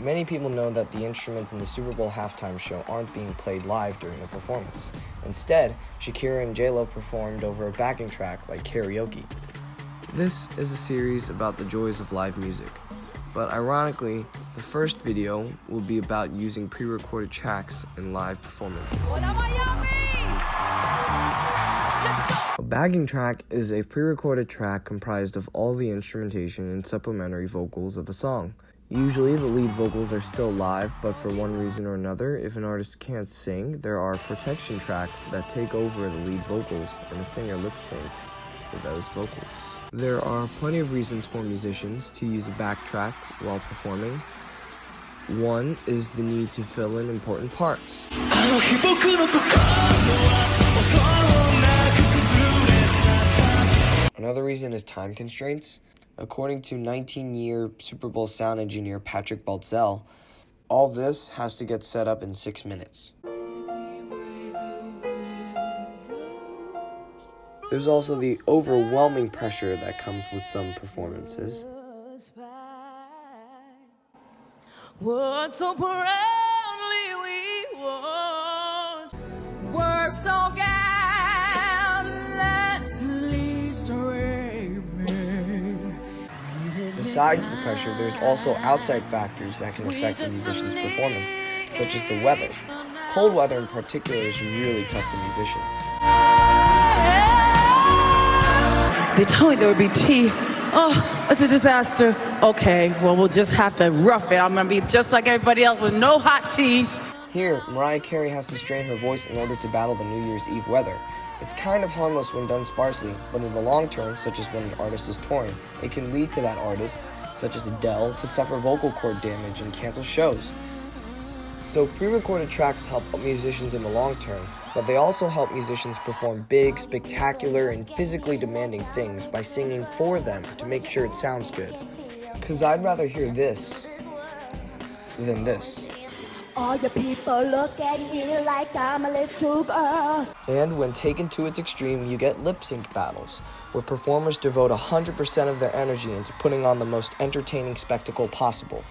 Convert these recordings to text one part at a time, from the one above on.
Many people know that the instruments in the Super Bowl halftime show aren't being played live during the performance. Instead, Shakira and J-Lo performed over a backing track like karaoke. This is a series about the joys of live music, but ironically, the first video will be about using pre-recorded tracks in live performances. A backing track is a pre-recorded track comprised of all the instrumentation and supplementary vocals of a song. Usually, the lead vocals are still live, but for one reason or another, if an artist can't sing, there are protection tracks that take over the lead vocals and the singer lip syncs to those vocals. There are plenty of reasons for musicians to use a backtrack while performing. One is the need to fill in important parts. Another reason is time constraints. According to 19-year Super Bowl sound engineer Patrick Baltzell, all this has to get set up in 6 minutes. There's also the overwhelming pressure that comes with some performances. What so proudly we want. We're so gallantly streaming. Besides the pressure, there's also outside factors that can affect a musician's performance, such as the weather. Cold weather in particular is really tough for musicians. They told me there would be tea. Oh, it's a disaster. Okay, well, we'll just have to rough it. I'm gonna be just like everybody else with no hot tea. Here, Mariah Carey has to strain her voice in order to battle the New Year's Eve weather. It's kind of harmless when done sparsely, but in the long term, such as when an artist is touring, it can lead to that artist, such as Adele, to suffer vocal cord damage and cancel shows. So pre-recorded tracks help musicians in the long term, but they also help musicians perform big, spectacular, and physically demanding things by singing for them to make sure it sounds good. 'Cause I'd rather hear this than this. All the people look at me like I'm a little girl. And when taken to its extreme, you get lip sync battles, where performers devote 100% of their energy into putting on the most entertaining spectacle possible.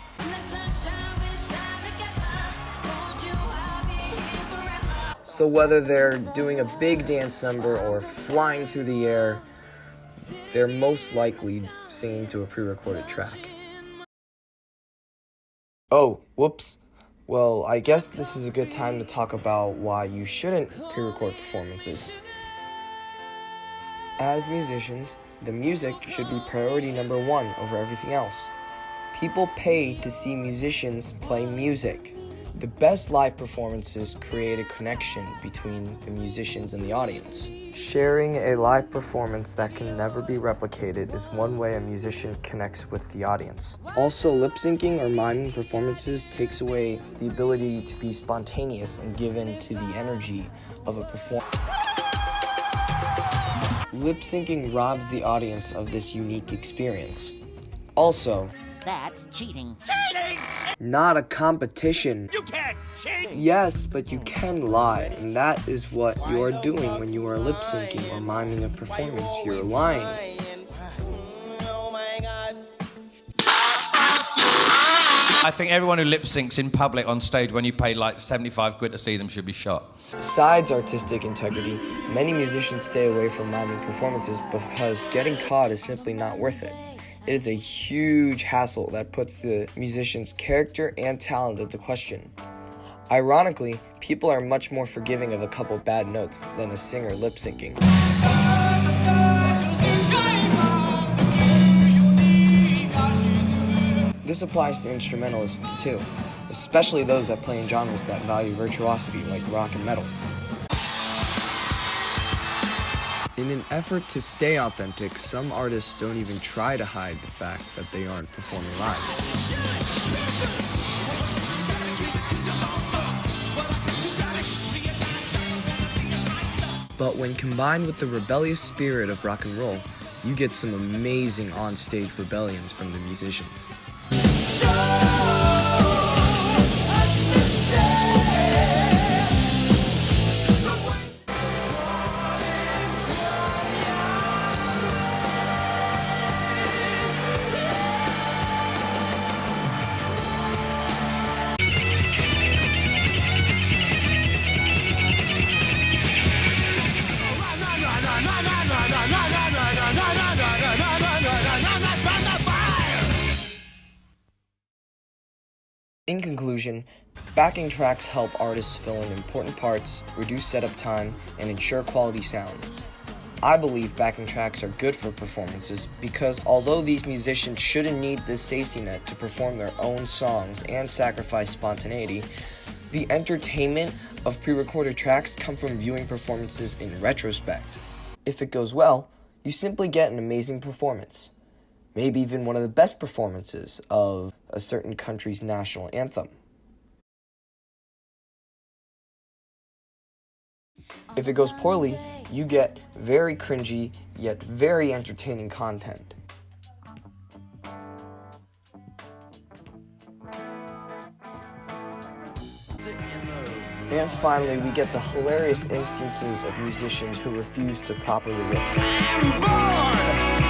So whether they're doing a big dance number or flying through the air, they're most likely singing to a pre-recorded track. Oh, whoops. Well, I guess this is a good time to talk about why you shouldn't pre-record performances. As musicians, the music should be priority number one over everything else. People pay to see musicians play music. The best live performances create a connection between the musicians and the audience. Sharing a live performance that can never be replicated is one way a musician connects with the audience. Also, lip syncing or miming performances takes away the ability to be spontaneous and given to the energy of a performance. Lip syncing robs the audience of this unique experience. Also, that's cheating. Not a competition. You can't cheat! Yes, but you can lie, and that is what you are doing when you are lip syncing or miming a performance. You're lying. I think everyone who lip syncs in public on stage when you pay like 75 quid to see them should be shot. Besides artistic integrity, many musicians stay away from miming performances because getting caught is simply not worth it. It is a huge hassle that puts the musician's character and talent into question. Ironically, people are much more forgiving of a couple bad notes than a singer lip syncing. This applies to instrumentalists too, especially those that play in genres that value virtuosity like rock and metal. In an effort to stay authentic, some artists don't even try to hide the fact that they aren't performing live. But when combined with the rebellious spirit of rock and roll, you get some amazing on-stage rebellions from the musicians. In conclusion, backing tracks help artists fill in important parts, reduce setup time, and ensure quality sound. I believe backing tracks are good for performances because although these musicians shouldn't need this safety net to perform their own songs and sacrifice spontaneity, the entertainment of pre-recorded tracks come from viewing performances in retrospect. If it goes well, you simply get an amazing performance. Maybe even one of the best performances of a certain country's national anthem. If it goes poorly, you get very cringy, yet very entertaining content. And finally, we get the hilarious instances of musicians who refuse to properly lip sync.